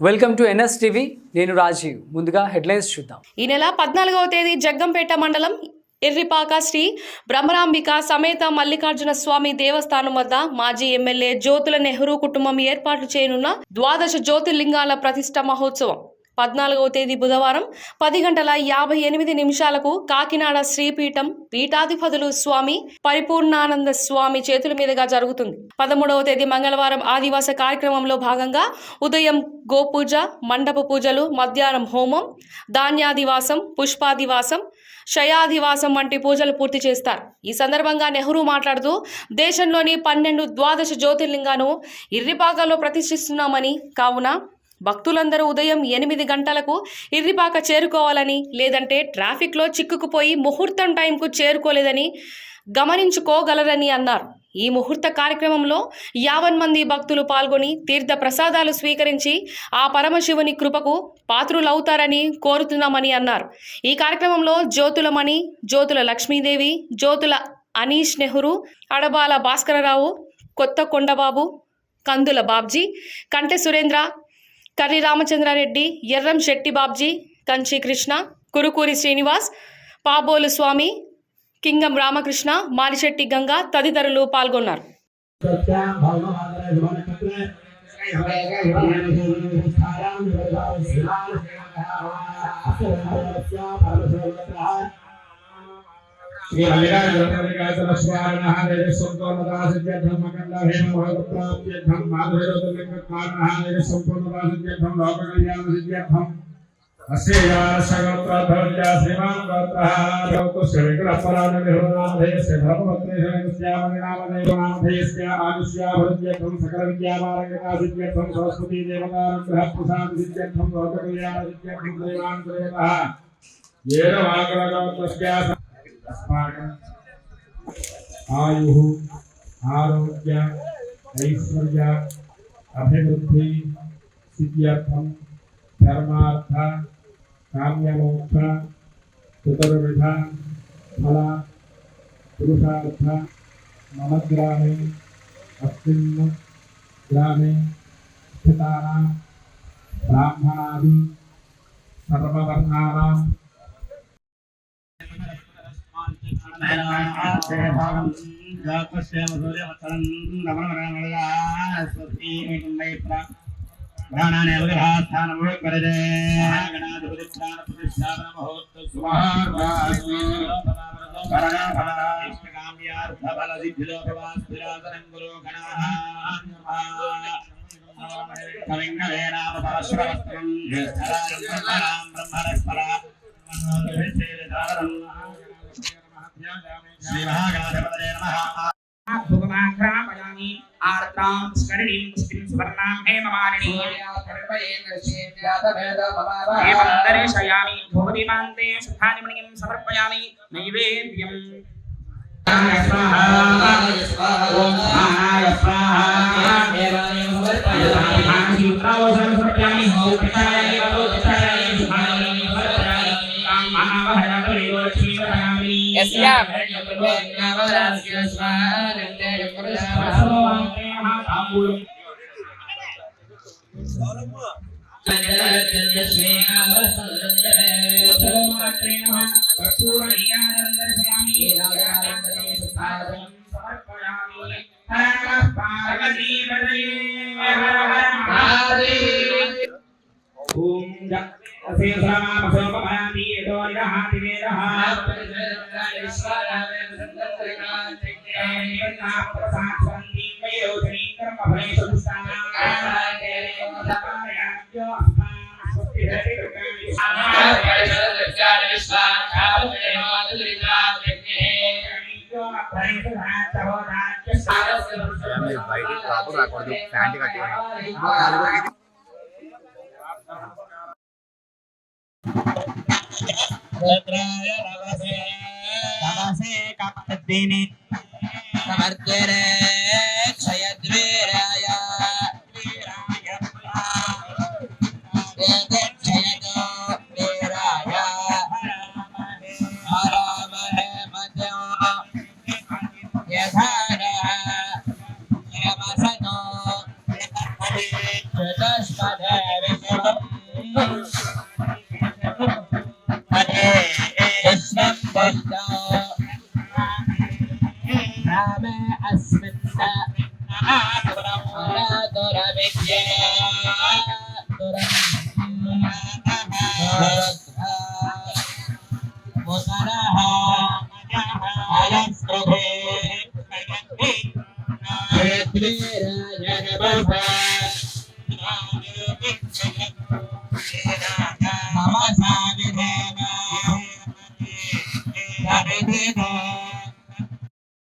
Welcome to NS TV. నేను రాజీవ్. ముందుగా headlines చూద్దాం. ఈ నెల 14వ తేదీ జగ్గంపేట మండలం ఎర్రిపాక శ్రీ బ్రహ్మరాంబిక సమేత మల్లికార్జున స్వామి దేవస్థానం వద్ద మాజీ ఎమ్మెల్యే జ్యోతుల నెహ్రూ కుటుంబం ఏర్పాటు చేయనున్న ద్వాదశ జ్యోతిర్లింగాల ప్రతిష్ఠ మహోత్సవం 14వ తేదీ బుధవారం 10:58 కాకినాడ శ్రీపీఠం పీఠాధిపతులు స్వామి పరిపూర్ణానంద స్వామి చేతుల మీదుగా జరుగుతుంది. 13వ తేదీ మంగళవారం ఆదివాస కార్యక్రమంలో భాగంగా ఉదయం గోపూజ, మండప పూజలు, మధ్యాహ్నం హోమం, ధాన్యాదివాసం, పుష్పాదివాసం, శయాధివాసం వంటి పూజలు పూర్తి చేస్తారు. ఈ సందర్భంగా నెహ్రూ మాట్లాడుతూ దేశంలోని 12 ద్వాదశ జ్యోతిర్లింగాలను ఇర్రిపాకలో ప్రతిష్ఠిస్తున్నామని, కావున భక్తులందరూ ఉదయం 8 గంటలకు ఇర్రిపాక చేరుకోవాలని, లేదంటే ట్రాఫిక్లో చిక్కుకుపోయి ముహూర్తం టైంకు చేరుకోలేదని గమనించుకోగలరని అన్నారు. ఈ ముహూర్త కార్యక్రమంలో 50 మంది భక్తులు పాల్గొని తీర్థ ప్రసాదాలు స్వీకరించి ఆ పరమశివుని కృపకు పాత్రులవుతారని కోరుతున్నామని అన్నారు. ఈ కార్యక్రమంలో జ్యోతులమణి, జ్యోతుల లక్ష్మీదేవి, జ్యోతుల అనీష్ నెహ్రూ, అడబాల భాస్కరరావు, కొత్త కొండబాబు, కందుల బాబ్జీ, కంటె సురేంద్ర, కర్రి రామచంద్రారెడ్డి, ఎర్రం శెట్టి బాబ్జీ, కంచి కృష్ణ, కురుకూరి శ్రీనివాస్, పాబోలు స్వామి, కింగం రామకృష్ణ, మారిశెట్టి గంగా తదితరులు పాల్గొన్నారు. श्री मल्लिकार्जुन स्वामी महादेव संपूर्णता सिद्ध्यर्थम अखंड हेम भगवत्प्राप्त्यर्थम माधुर्योदलिंग कारणः संपूर्णता सिद्ध्यर्थम लोक कल्याण सिद्ध्यर्थम अस्या सगोत्रभवत्या श्रीमान गोत्रः भवतु श्रीविग्रहपराणनिर्वनामधेयस्य धर्मपत्नीस्य नामदेवनामधेयस्य आयुष्या भवत्यर्थम सकल विद्यामार्गका सिद्ध्यर्थम सरस्वती देवतानुग्रह प्रसाद सिद्ध्यर्थम लोक कल्याण सिद्ध्यर्थम देवान् देवतः येन वाग्रगोत्रस्य आयु आरोग्य ऐश्वर्य अभिवृद्धि सिद्ध्यर्थम धर्मार्थ काम्यमोक्ष चतुर्विध फल पुरुषार्थ मम ग्रामे अस्मिन् ग्रामे स्थितानां ब्राह्मणादि सर्ववर्णानां श्री महागणाधिपतये नमः। भुगमाघ्रापयामि आर्द्रां स्करणीं पुष्टिं सुवर्णां हेममालिनीं एवं दर्शयामि भूतिमान्ते शुद्धानिमणिं समर्पयामि नैवेद्यम् स्वाहा ओम महाय स्वाहा देवालयं समर्पयामि समर्पयामि पिताय पिताय सुभाय कुबेराय नमः